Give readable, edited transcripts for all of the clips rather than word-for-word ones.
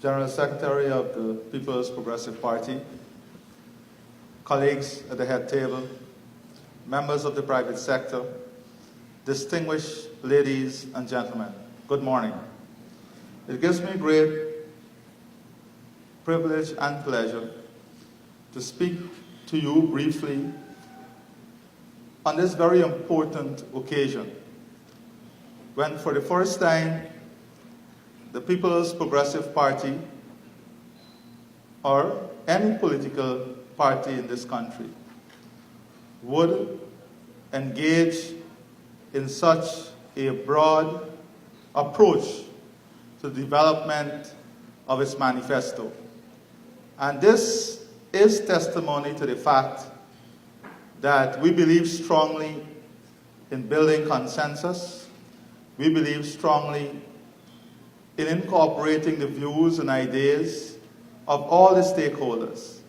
General Secretary of the People's Progressive Party, colleagues at the head table, members of the private sector, distinguished ladies and gentlemen, good morning. It gives me great privilege and pleasure to speak to you briefly on this very important occasion, when for the first time the People's Progressive Party, or any political party in this country, would engage in such a broad approach to the development of its manifesto. And this is testimony to the fact that we believe strongly in building consensus. We believe strongly in incorporating the views and ideas of all the stakeholders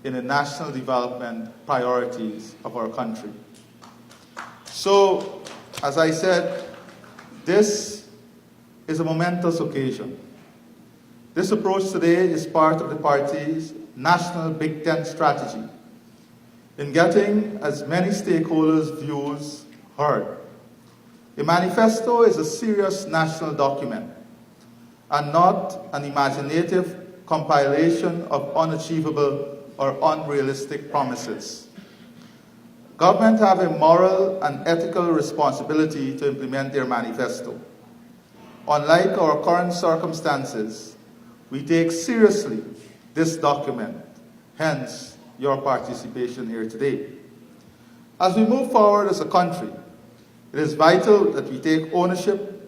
in the national development priorities of our country. So, as I said, this is a momentous occasion. This approach today is part of the party's national Big Tent strategy in getting as many stakeholders' views heard. The manifesto is a serious national document and not an imaginative compilation of unachievable or unrealistic promises. Government have a moral and ethical responsibility to implement their manifesto. Unlike our current circumstances, we take seriously this document, hence your participation here today. As we move forward as a country, it is vital that we take ownership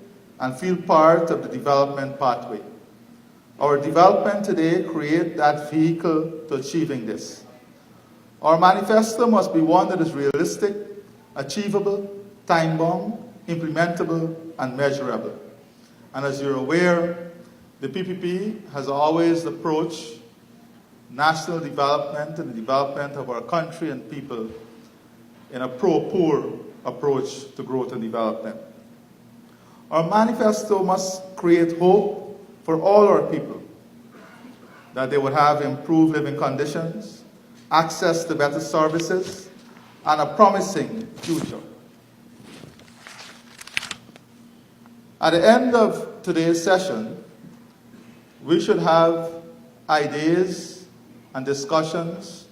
and feel part of the development pathway. Our development today creates that vehicle to achieving this. Our manifesto must be one that is realistic, achievable, time-bound, implementable, and measurable. And as you're aware, the PPP has always approached national development and the development of our country and people in a pro-poor approach to growth and development. Our manifesto must create hope for all our people, that they would have improved living conditions, access to better services, and a promising future. At the end of today's session, we should have ideas and discussions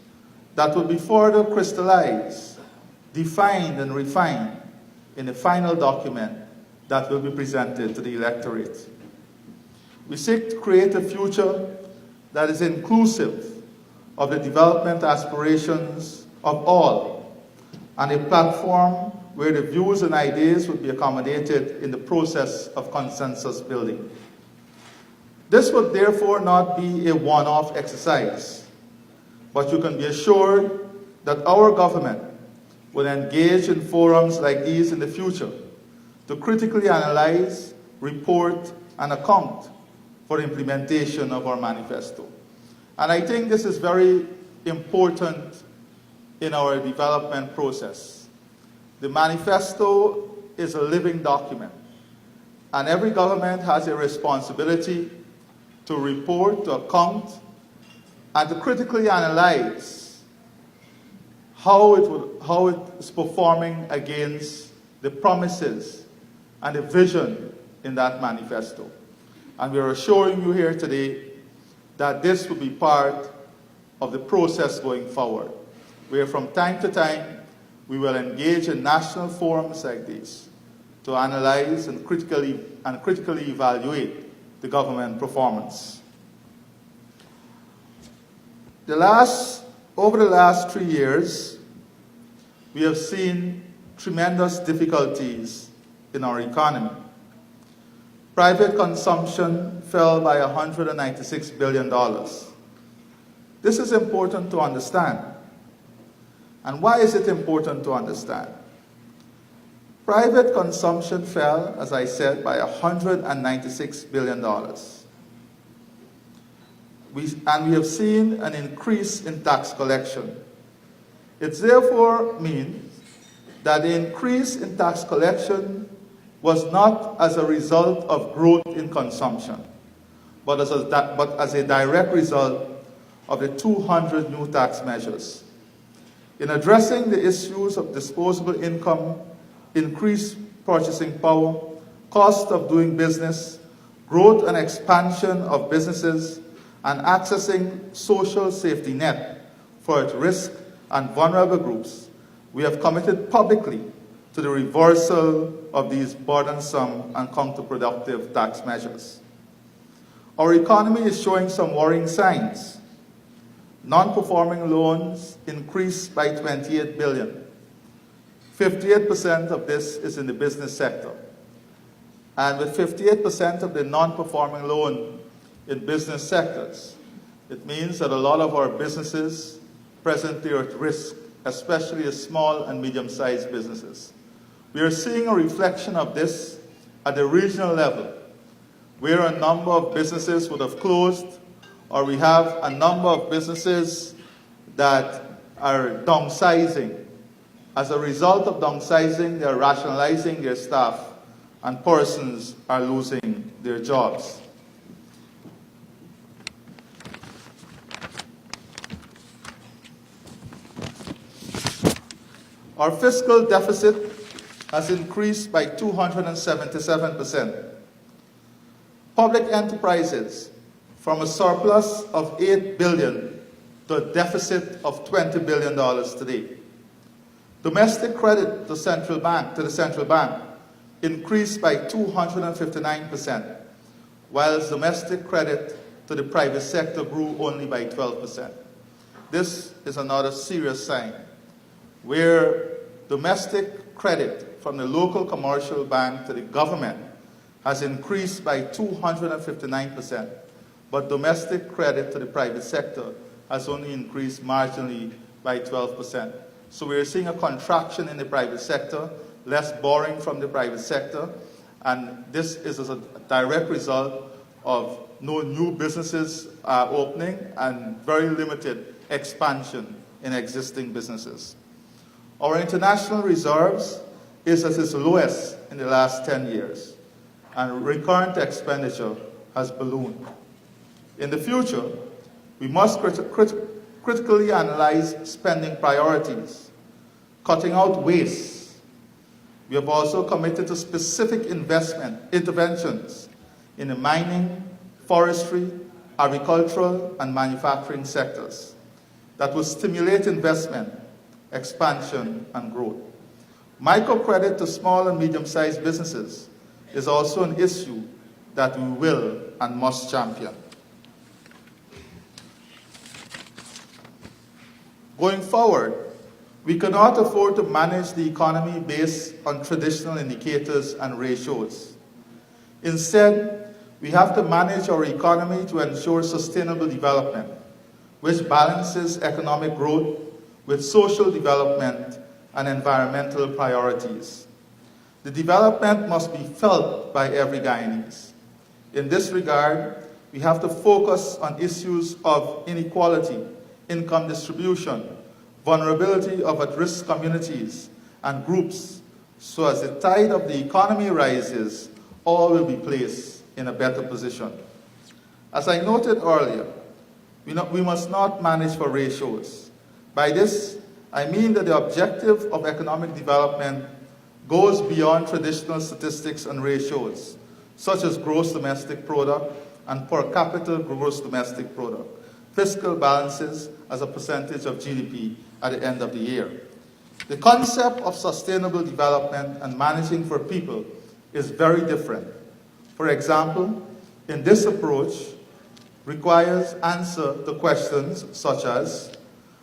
that will be further crystallized, defined and refined in the final document that will be presented to the electorate. We seek to create a future that is inclusive of the development aspirations of all, and a platform where the views and ideas would be accommodated in the process of consensus building. This would therefore not be a one-off exercise, but you can be assured that our government will engage in forums like these in the future to critically analyze, report, and account for the implementation of our manifesto. And I think this is very important in our development process. The manifesto is a living document, and every government has a responsibility to report, to account, and to critically analyze how it is performing against the promises and the vision in that manifesto. And we are assuring you here today that this will be part of the process going forward, where from time to time we will engage in national forums like these to analyze and critically evaluate the government performance. Over the last 3 years, we have seen tremendous difficulties in our economy. Private consumption fell by $196 billion. This is important to understand. And why is it important to understand? Private consumption fell, as I said, by $196 billion. We have seen an increase in tax collection. It therefore means that the increase in tax collection was not as a result of growth in consumption, but as a direct result of the 200 new tax measures. In addressing the issues of disposable income, increased purchasing power, cost of doing business, growth and expansion of businesses, and accessing social safety net for at-risk and vulnerable groups, we have committed publicly to the reversal of these burdensome and counterproductive tax measures. Our economy is showing some worrying signs. Non-performing loans increased by 28 billion. 58% of this is in the business sector. And with 58% of the non-performing loan in business sectors, it means that a lot of our businesses presently are at risk, especially the small and medium-sized businesses. We are seeing a reflection of this at the regional level, where a number of businesses would have closed, or we have a number of businesses that are downsizing. As a result of downsizing, they are rationalizing their staff, and persons are losing their jobs. Our fiscal deficit has increased by 277%. Public enterprises from a surplus of $8 billion to a deficit of $20 billion today. Domestic credit to the central bank increased by 259%, whilst domestic credit to the private sector grew only by 12%. This is another serious sign where domestic credit from the local commercial bank to the government has increased by 259%, but domestic credit to the private sector has only increased marginally by 12%. So we're seeing a contraction in the private sector, less borrowing from the private sector, and this is as a direct result of no new businesses opening and very limited expansion in existing businesses. Our international reserves is at its lowest in the last 10 years, and recurrent expenditure has ballooned. In the future, we must critically analyze spending priorities, cutting out waste. We have also committed to specific interventions in the mining, forestry, agricultural, and manufacturing sectors that will stimulate investment, expansion, and growth. Microcredit to small and medium-sized businesses is also an issue that we will and must champion. Going forward, we cannot afford to manage the economy based on traditional indicators and ratios. Instead, we have to manage our economy to ensure sustainable development, which balances economic growth with social development and environmental priorities. The development must be felt by every Guyanese. In this regard, we have to focus on issues of inequality, income distribution, vulnerability of at-risk communities and groups, so as the tide of the economy rises, all will be placed in a better position. As I noted earlier, we must not manage for ratios. By this, I mean that the objective of economic development goes beyond traditional statistics and ratios, such as gross domestic product and per capita gross domestic product, fiscal balances as a percentage of GDP at the end of the year. The concept of sustainable development and managing for people is very different. For example, in this approach, requires answer to questions such as,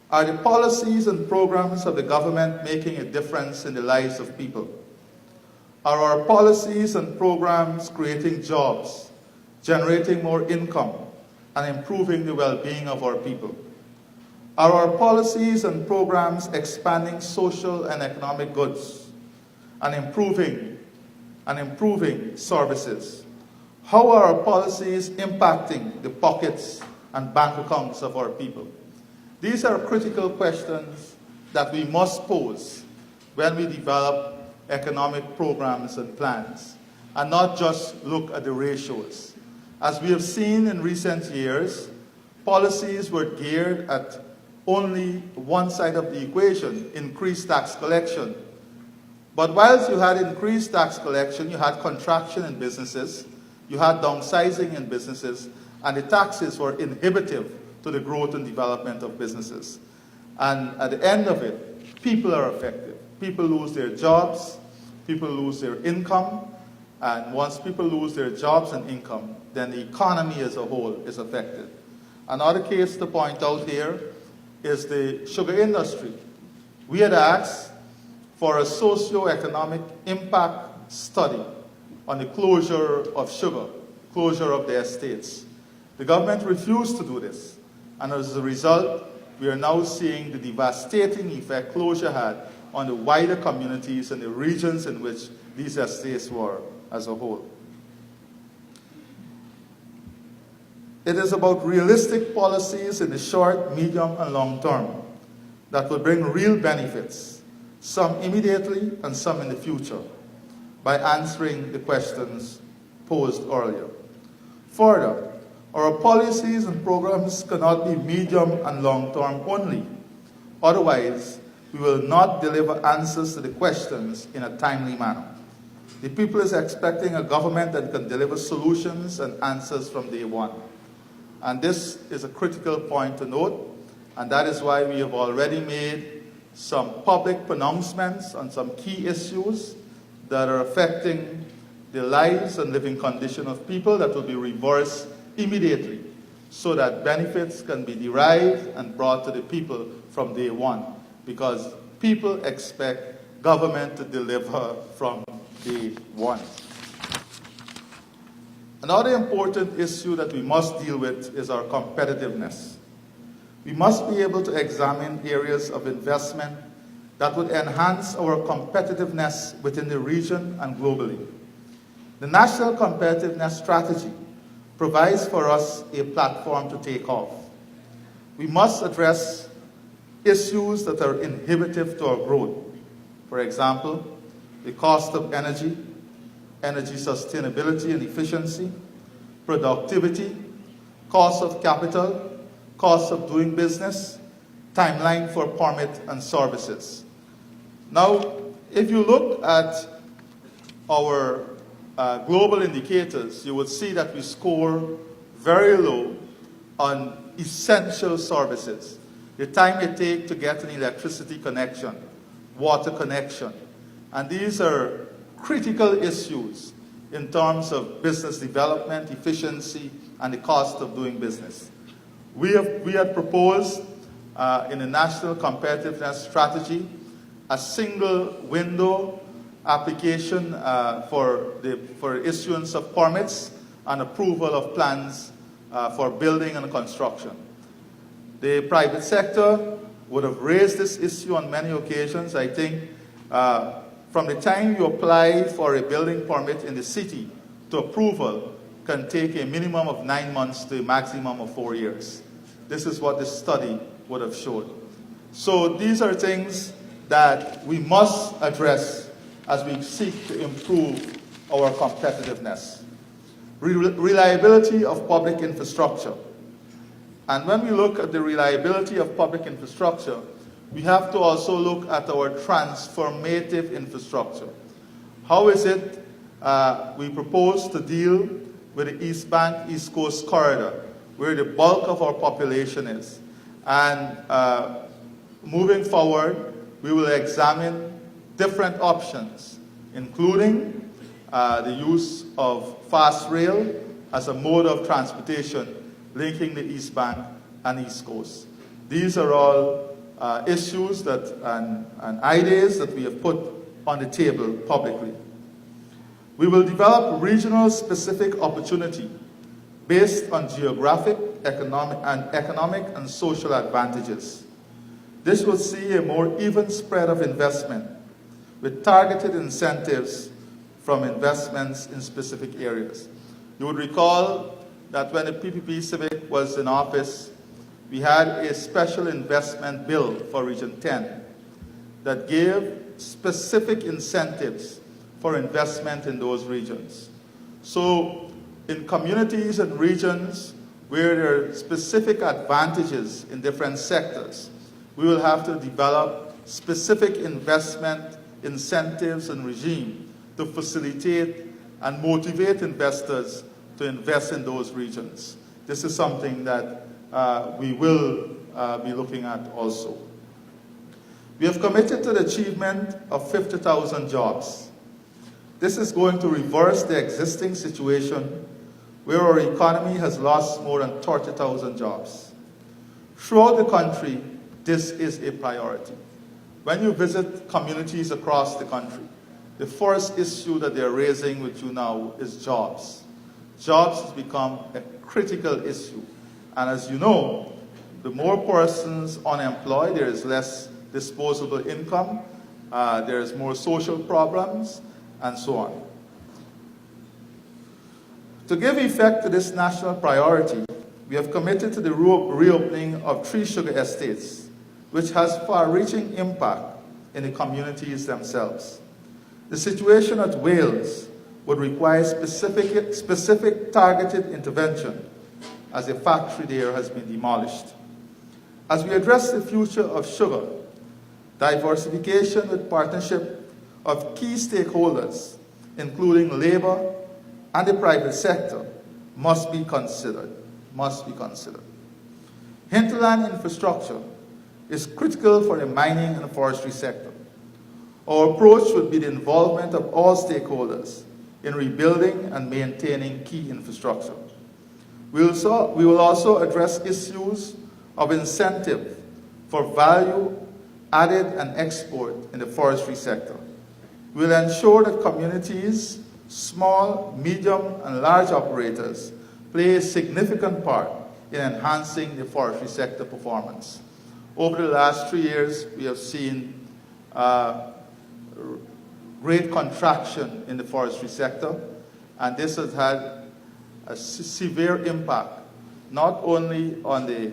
are the policies and programs of the government making a difference in the lives of people? Are our policies and programs creating jobs, generating more income, and improving the well-being of our people? Are our policies and programs expanding social and economic goods and improving services? How are our policies impacting the pockets and bank accounts of our people? These are critical questions that we must pose when we develop economic programs and plans, and not just look at the ratios. As we have seen in recent years, policies were geared at only one side of the equation, increased tax collection. But whilst you had increased tax collection, you had contraction in businesses, you had downsizing in businesses, and the taxes were inhibitive to the growth and development of businesses. And at the end of it, people are affected. People lose their jobs, people lose their income, and once people lose their jobs and income, then the economy as a whole is affected. Another case to point out here is the sugar industry. We had asked for a socio-economic impact study on the closure of sugar, closure of the estates. The government refused to do this, and as a result, we are now seeing the devastating effect closure had on the wider communities and the regions in which these estates were as a whole. It is about realistic policies in the short, medium, and long term that will bring real benefits, some immediately and some in the future, by answering the questions posed earlier. Further, our policies and programs cannot be medium and long term only. Otherwise, we will not deliver answers to the questions in a timely manner. The people is expecting a government that can deliver solutions and answers from day one. And this is a critical point to note, and that is why we have already made some public pronouncements on some key issues that are affecting the lives and living condition of people that will be reversed immediately, so that benefits can be derived and brought to the people from day one, because people expect government to deliver from day one. Another important issue that we must deal with is our competitiveness. We must be able to examine areas of investment that would enhance our competitiveness within the region and globally. The National Competitiveness Strategy provides for us a platform to take off. We must address issues that are inhibitive to our growth. For example, the cost of energy, energy sustainability and efficiency, productivity, cost of capital, cost of doing business, timeline for permit and services. Now, if you look at our global indicators, you would see that we score very low on essential services. The time it takes to get an electricity connection, water connection. And these are critical issues in terms of business development, efficiency, and the cost of doing business. We had proposed in the National Competitiveness Strategy a single window application for issuance of permits and approval of plans for building and construction. The private sector would have raised this issue on many occasions. I think from the time you apply for a building permit in the city to approval can take a minimum of 9 months to a maximum of 4 years. This is what this study would have showed. So these are things that we must address as we seek to improve our competitiveness. Reliability of public infrastructure. And when we look at the reliability of public infrastructure, we have to also look at our transformative infrastructure. How is it we propose to deal with the East Bank, East Coast corridor, where the bulk of our population is? And moving forward, we will examine different options, including the use of fast rail as a mode of transportation linking the East Bank and East Coast. These are all issues and ideas that we have put on the table publicly. We will develop regional specific opportunity based on geographic, economic and social advantages. This will see a more even spread of investment with targeted incentives from investments in specific areas. You would recall that when the PPP Civic was in office, we had a special investment bill for Region 10 that gave specific incentives for investment in those regions. So in communities and regions where there are specific advantages in different sectors, we will have to develop specific investment incentives and regime to facilitate and motivate investors to invest in those regions. This is something that we will be looking at also. We have committed to the achievement of 50,000 jobs. This is going to reverse the existing situation where our economy has lost more than 30,000 jobs. Throughout the country, this is a priority. When you visit communities across the country, the first issue that they're raising with you now is jobs. Jobs has become a critical issue. And as you know, the more persons unemployed, there is less disposable income, there is more social problems, and so on. To give effect to this national priority, we have committed to the reopening of 3 sugar estates, which has far-reaching impact in the communities themselves. The situation at Wales would require specific targeted intervention, as a factory there has been demolished. As we address the future of sugar, diversification with partnership of key stakeholders, including labor and the private sector, must be considered. Hinterland infrastructure is critical for the mining and forestry sector. Our approach would be the involvement of all stakeholders in rebuilding and maintaining key infrastructure. We will also address issues of incentive for value added and export in the forestry sector. We will ensure that communities, small, medium, and large operators play a significant part in enhancing the forestry sector performance. Over the last 3 years, we have seen great contraction in the forestry sector, and this has had a severe impact, not only on the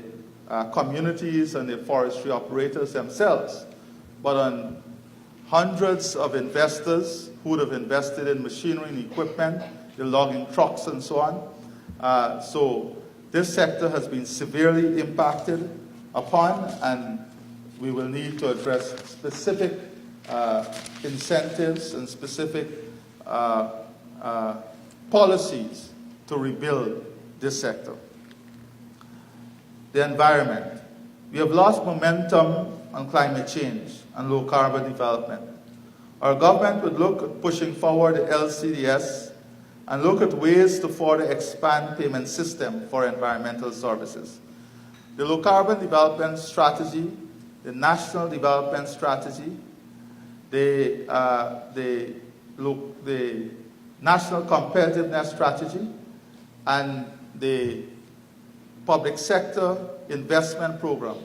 communities and the forestry operators themselves, but on hundreds of investors who would have invested in machinery and equipment, the logging trucks and so on. So this sector has been severely impacted upon, and we will need to address specific incentives and specific policies to rebuild this sector. The environment. We have lost momentum on climate change and low carbon development. Our government would look at pushing forward the LCDS and look at ways to further expand payment system for environmental services. The low carbon development strategy, the national development strategy, the national competitiveness strategy, and the public sector investment program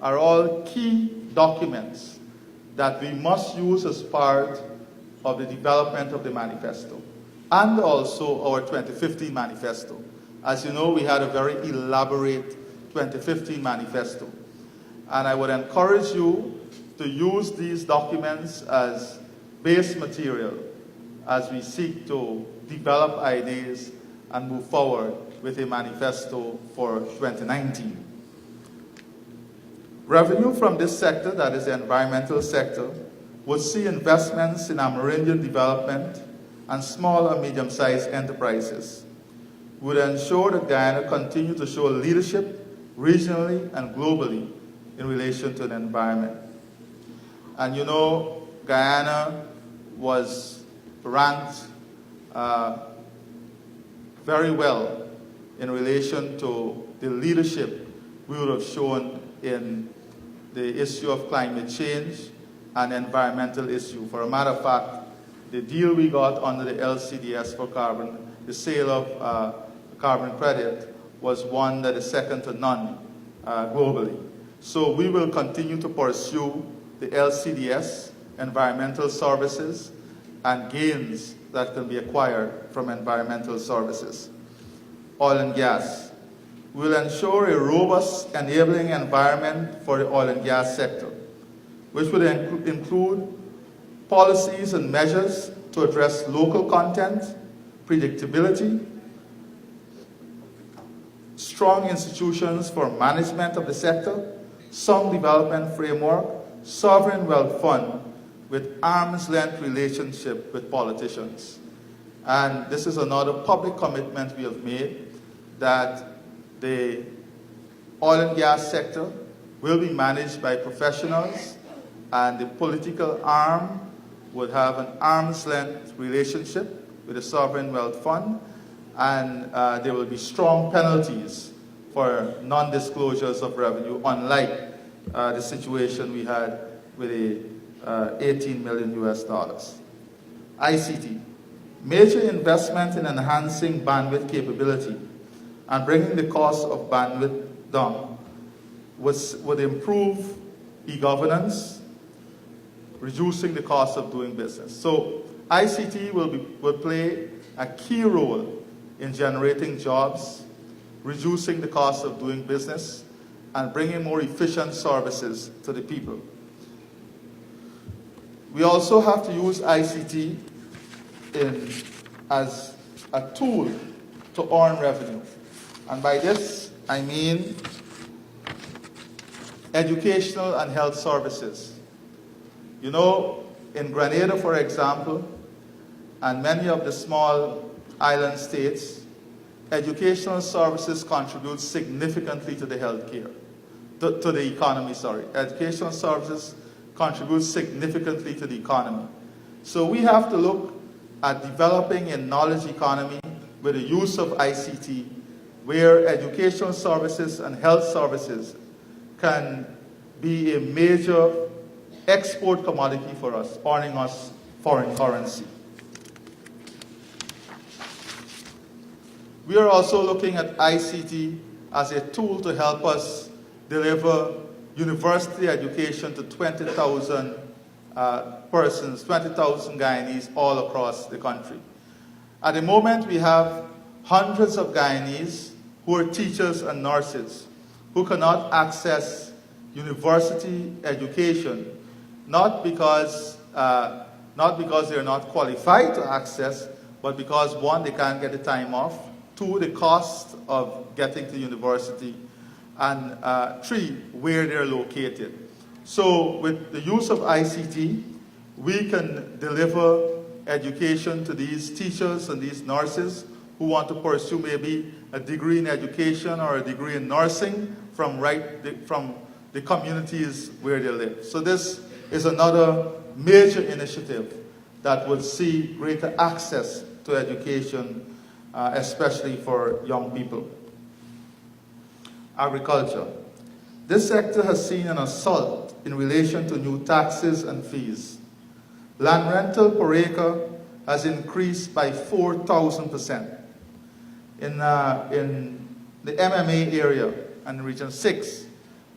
are all key documents that we must use as part of the development of the manifesto, and also our 2015 manifesto. As you know, we had a very elaborate 2015 manifesto, and I would encourage you to use these documents as base material as we seek to develop ideas and move forward with a manifesto for 2019. Revenue from this sector, that is the environmental sector, would see investments in Amerindian development and small and medium-sized enterprises. We would ensure that Guyana continue to show leadership regionally and globally in relation to the environment. And you know, Guyana was ranked very well in relation to the leadership we would have shown in the issue of climate change and environmental issue. For a matter of fact, the deal we got under the LCDS for carbon, the sale of carbon credit, was one that is second to none globally. So we will continue to pursue the LCDS, environmental services, and gains that can be acquired from environmental services. Oil and gas. We will ensure a robust enabling environment for the oil and gas sector, which would include policies and measures to address local content, predictability, strong institutions for management of the sector, sound development framework, sovereign wealth fund with arm's length relationship with politicians. And this is another public commitment we have made, that the oil and gas sector will be managed by professionals, and the political arm would have an arm's length relationship with the sovereign wealth fund, and there will be strong penalties for non-disclosures of revenue, unlike the situation we had with the 18 million US dollars. ICT, major investment in enhancing bandwidth capability and bringing the cost of bandwidth down would improve e-governance, reducing the cost of doing business. So ICT will play a key role in generating jobs, reducing the cost of doing business, and bringing more efficient services to the people. We also have to use ICT as a tool to earn revenue. And by this, I mean educational and health services. You know, in Grenada, for example, and many of the small island states, educational services contribute significantly to the healthcare, to the economy, sorry. Educational services contribute significantly to the economy. So we have to look at developing a knowledge economy with the use of ICT, where educational services and health services can be a major export commodity for us, earning us foreign currency. We are also looking at ICT as a tool to help us deliver university education to 20,000 persons, 20,000 Guyanese all across the country. At the moment, we have hundreds of Guyanese who are teachers and nurses who cannot access university education, not because they're not qualified to access, but because one, they can't get the time off, two, the cost of getting to university, and three, where they're located. So with the use of ICT, we can deliver education to these teachers and these nurses who want to pursue maybe a degree in education or a degree in nursing from the communities where they live. So this is another major initiative that will see greater access to education, especially for young people. Agriculture. This sector has seen an assault in relation to new taxes and fees. Land rental per acre has increased by 4,000%. In the MMA area and Region 6,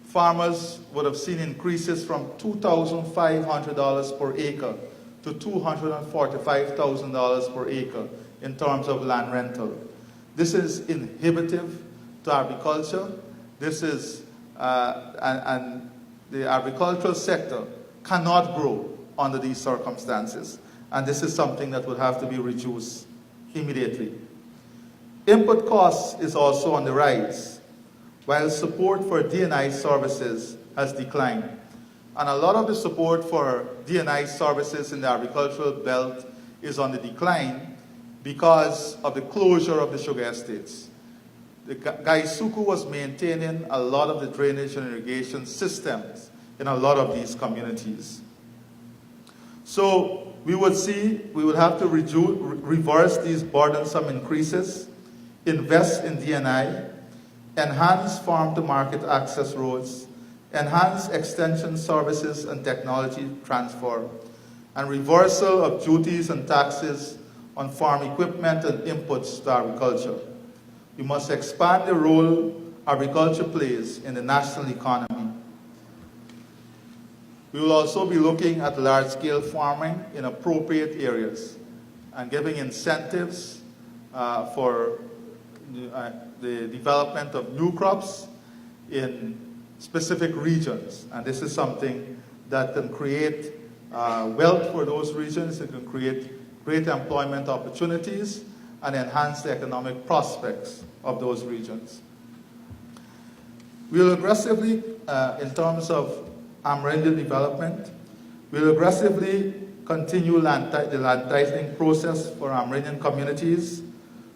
farmers would have seen increases from $2,500 per acre to $245,000 per acre in terms of land rental. This is inhibitive to agriculture. This is, and the agricultural sector cannot grow under these circumstances. And this is something that will have to be reduced immediately. Input costs is also on the rise, while support for D&I services has declined. And a lot of the support for D&I services in the agricultural belt is on the decline because of the closure of the sugar estates. The Gaisuku was maintaining a lot of the drainage and irrigation systems in a lot of these communities. So we would have to reverse these burdensome increases, invest in D&I, enhance farm-to-market access roads, enhance extension services and technology transfer, and reversal of duties and taxes on farm equipment and inputs to agriculture. We must expand the role agriculture plays in the national economy. We will also be looking at large-scale farming in appropriate areas and giving incentives for the development of new crops in specific regions. And this is something that can create wealth for those regions. It can create great employment opportunities and enhance the economic prospects of those regions. We'll aggressively, in terms of Amerindian development, we'll aggressively continue the land titling process for Amerindian communities,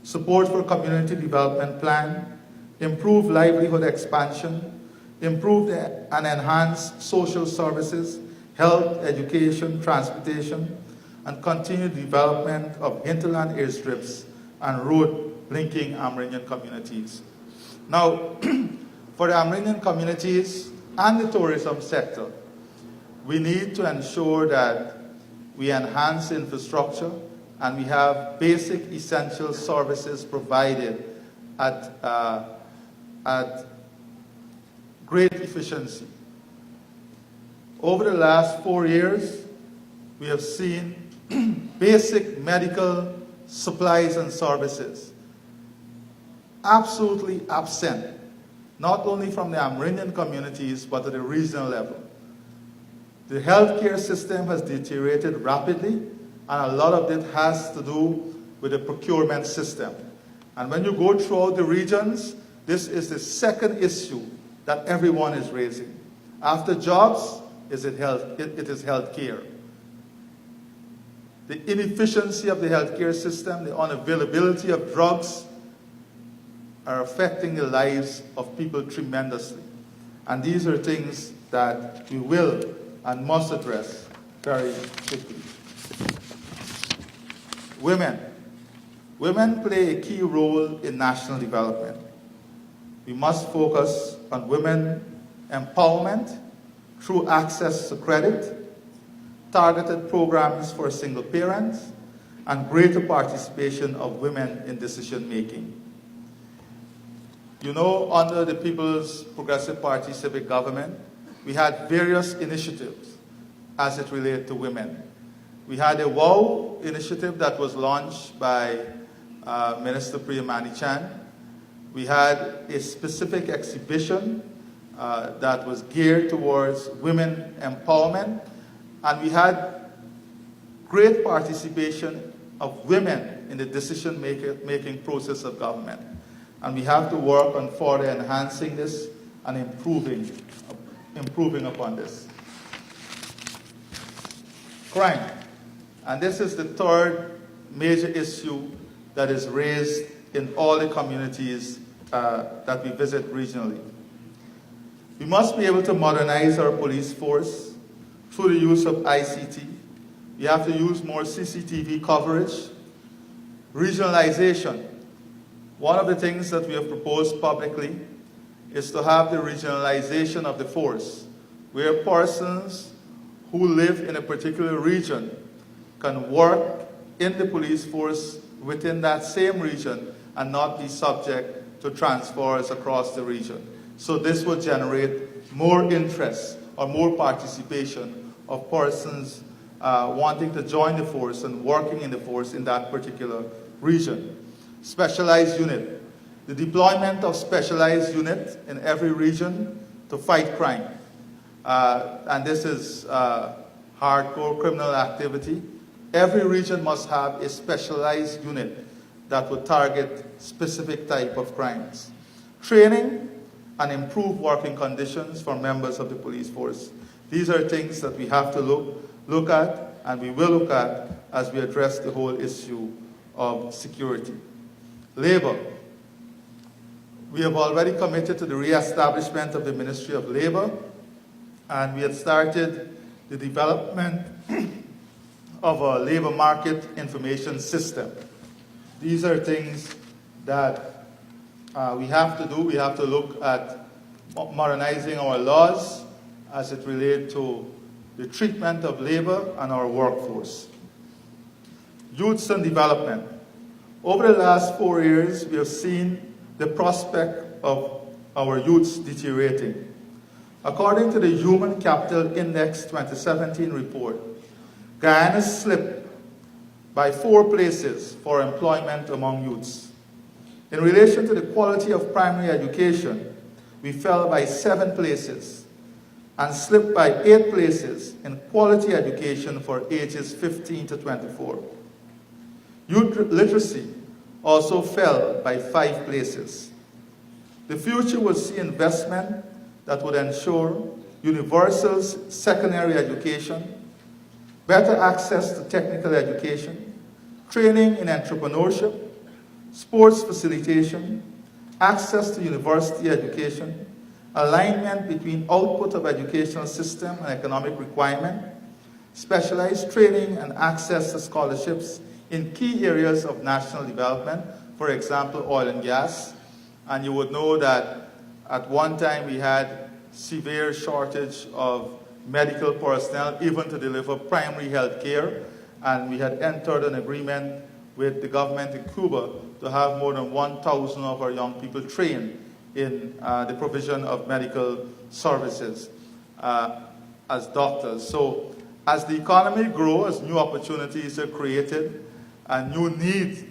support for community development plan, improve livelihood expansion, improve and enhance social services, health, education, transportation, and continue development of hinterland airstrips and road linking Amerindian communities. Now, for the Amerindian communities and the tourism sector, we need to ensure that we enhance infrastructure and we have basic essential services provided at great efficiency. Over the last 4 years, we have seen basic medical supplies and services absolutely absent, not only from the Amerindian communities, but at the regional level. The healthcare system has deteriorated rapidly, and a lot of it has to do with the procurement system. And when you go throughout the regions, this is the second issue that everyone is raising. After jobs, it is healthcare. The inefficiency of the healthcare system, the unavailability of drugs are affecting the lives of people tremendously. And these are things that we will and must address very quickly. Women. Women play a key role in national development. We must focus on women empowerment through access to credit, targeted programs for single parents, and greater participation of women in decision making. You know, under the People's Progressive Party civic government, we had various initiatives as it related to women. We had a WOW initiative that was launched by Minister Priyamani Chan. We had a specific exhibition that was geared towards women empowerment, and we had great participation of women in the decision-making process of government. And we have to work on further enhancing this and improving upon this. Crime. And this is the third major issue that is raised in all the communities that we visit regionally. We must be able to modernize our police force through the use of ICT. We have to use more CCTV coverage. Regionalization. One of the things that we have proposed publicly is to have the regionalization of the force, where persons who live in a particular region can work in the police force within that same region and not be subject to transfers across the region. So this will generate more interest or more participation of persons wanting to join the force and working in the force in that particular region. Specialized unit. The deployment of specialized units in every region to fight crime. And this is hardcore criminal activity. Every region must have a specialized unit that would target specific type of crimes. Training and improved working conditions for members of the police force. These are things that we have to look at, and we will look at as we address the whole issue of security. Labor. We have already committed to the re-establishment of the Ministry of Labor, and we had started the development of a labor market information system. These are things that we have to do. We have to look at modernizing our laws as it relates to the treatment of labor and our workforce. Youths and development. Over the last 4 years, we have seen the prospect of our youths deteriorating. According to the Human Capital Index 2017 report, Guyana slipped by 4 places for employment among youths. In relation to the quality of primary education, we fell by 7 places and slipped by 8 places in quality education for ages 15 to 24. Youth literacy also fell by 5 places. The future will see investment that would ensure universal secondary education, better access to technical education, training in entrepreneurship, sports facilitation, access to university education, alignment between output of educational system and economic requirement, specialized training and access to scholarships in key areas of national development, for example, oil and gas. And you would know that at one time we had severe shortage of medical personnel, even to deliver primary health care, and we had entered an agreement with the government in Cuba to have more than 1,000 of our young people trained in the provision of medical services as doctors. So as the economy grows, as new opportunities are created, and new needs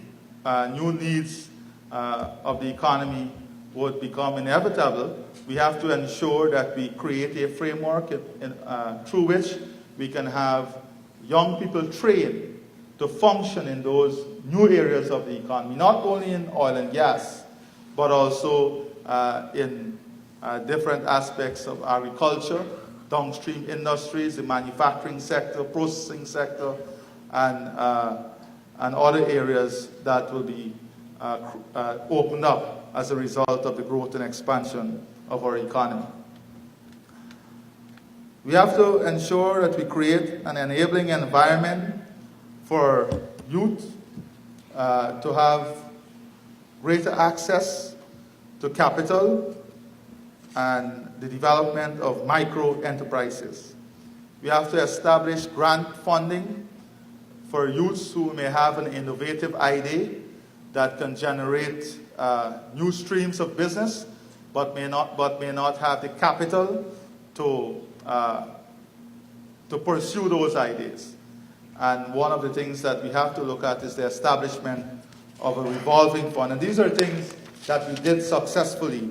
of the economy would become inevitable, we have to ensure that we create a framework through which we can have young people trained to function in those new areas of the economy, not only in oil and gas, but also in different aspects of agriculture, downstream industries, the manufacturing sector, processing sector, and other areas that will be opened up as a result of the growth and expansion of our economy. We have to ensure that we create an enabling environment for youth to have greater access to capital and the development of micro enterprises. We have to establish grant funding for youths who may have an innovative idea that can generate new streams of business, but may not have the capital to pursue those ideas. And one of the things that we have to look at is the establishment of a revolving fund. And these are things that we did successfully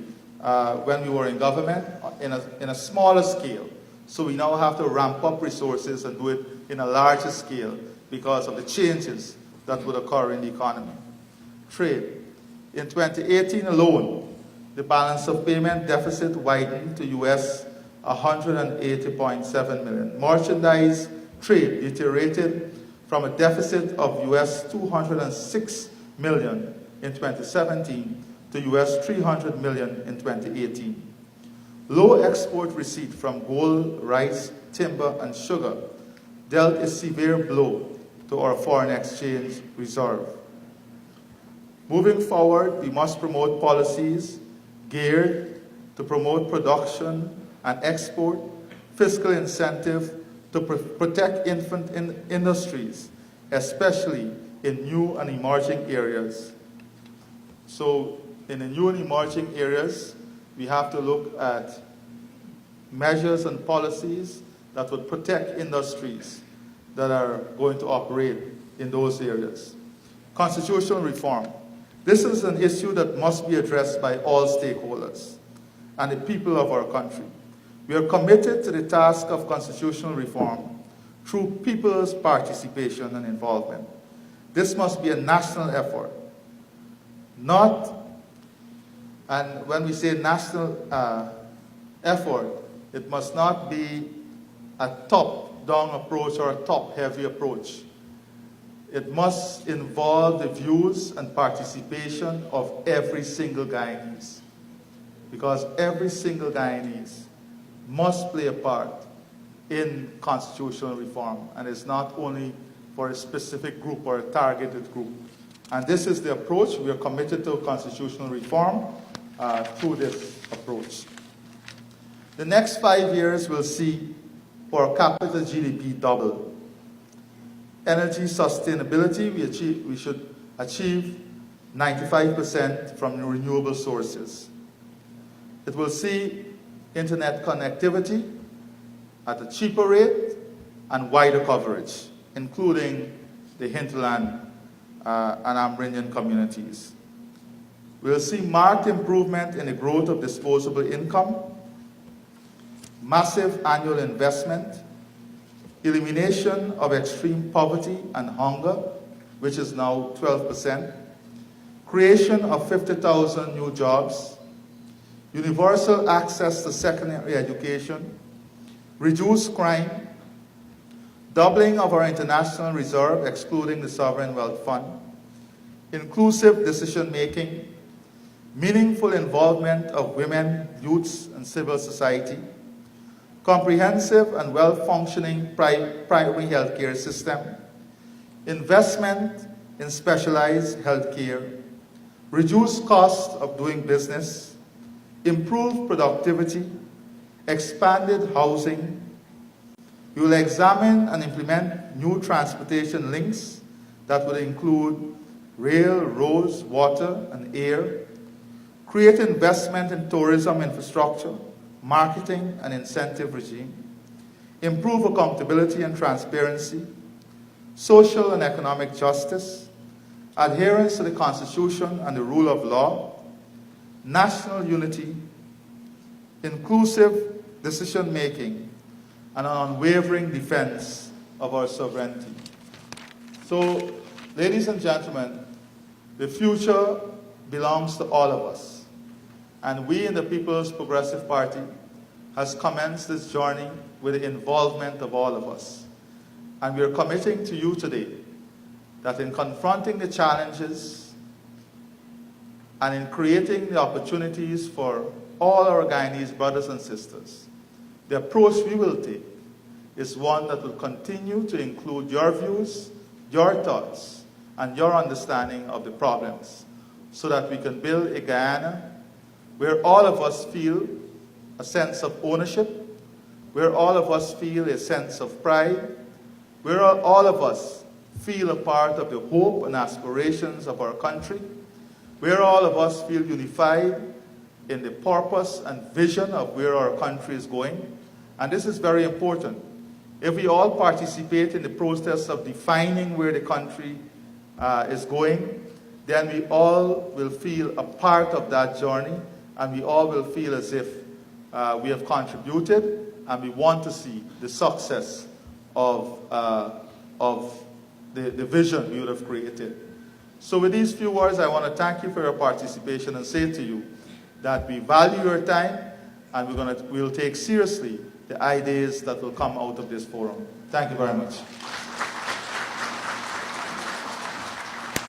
when we were in government in a smaller scale. So we now have to ramp up resources and do it in a larger scale because of the changes that would occur in the economy. Trade. In 2018 alone, the balance of payment deficit widened to US $180.7 million. Merchandise trade deteriorated from a deficit of US $206 million in 2017 to US $300 million in 2018. Low export receipt from gold, rice, timber, and sugar dealt a severe blow to our foreign exchange reserve. Moving forward, we must promote policies geared to promote production and export, fiscal incentive to protect infant industries, especially in new and emerging areas. So in the new and emerging areas, we have to look at measures and policies that would protect industries that are going to operate in those areas. Constitutional reform. This is an issue that must be addressed by all stakeholders and the people of our country. We are committed to the task of constitutional reform through people's participation and involvement. This must be a national effort, and when we say national effort, it must not be a top-down approach or a top-heavy approach. It must involve the views and participation of every single Guyanese, because every single Guyanese must play a part in constitutional reform, and it's not only for a specific group or a targeted group. And this is the approach. We are committed to constitutional reform through this approach. The next 5 years will see per capita GDP double. Energy sustainability, we should achieve 95% from renewable sources. It will see internet connectivity at a cheaper rate and wider coverage, including the hinterland and Amerindian communities. We'll see marked improvement in the growth of disposable income, massive annual investment, elimination of extreme poverty and hunger, which is now 12%, creation of 50,000 new jobs, universal access to secondary education, reduce crime, doubling of our international reserve excluding the Sovereign Wealth Fund, inclusive decision-making, meaningful involvement of women, youths, and civil society, comprehensive and well-functioning primary healthcare system, investment in specialized healthcare, reduce cost of doing business, improve productivity, expanded housing. We will examine and implement new transportation links that will include rail, roads, water, and air, create investment in tourism infrastructure, marketing and incentive regime, improve accountability and transparency, social and economic justice, adherence to the Constitution and the rule of law, national unity, inclusive decision-making, and an unwavering defense of our sovereignty. So, ladies and gentlemen, the future belongs to all of us. And we in the People's Progressive Party has commenced this journey with the involvement of all of us. And we are committing to you today that in confronting the challenges and in creating the opportunities for all our Guyanese brothers and sisters, the approach we will take is one that will continue to include your views, your thoughts, and your understanding of the problems so that we can build a Guyana where all of us feel a sense of ownership, where all of us feel a sense of pride, where all of us feel a part of the hope and aspirations of our country, where all of us feel unified in the purpose and vision of where our country is going. And this is very important. If we all participate in the process of defining where the country is going, then we all will feel a part of that journey, and we all will feel as if we have contributed, and we want to see the success of the vision we would have created. So with these few words, I want to thank you for your participation and say to you that we value your time, and we'll take seriously the ideas that will come out of this forum. Thank you very much.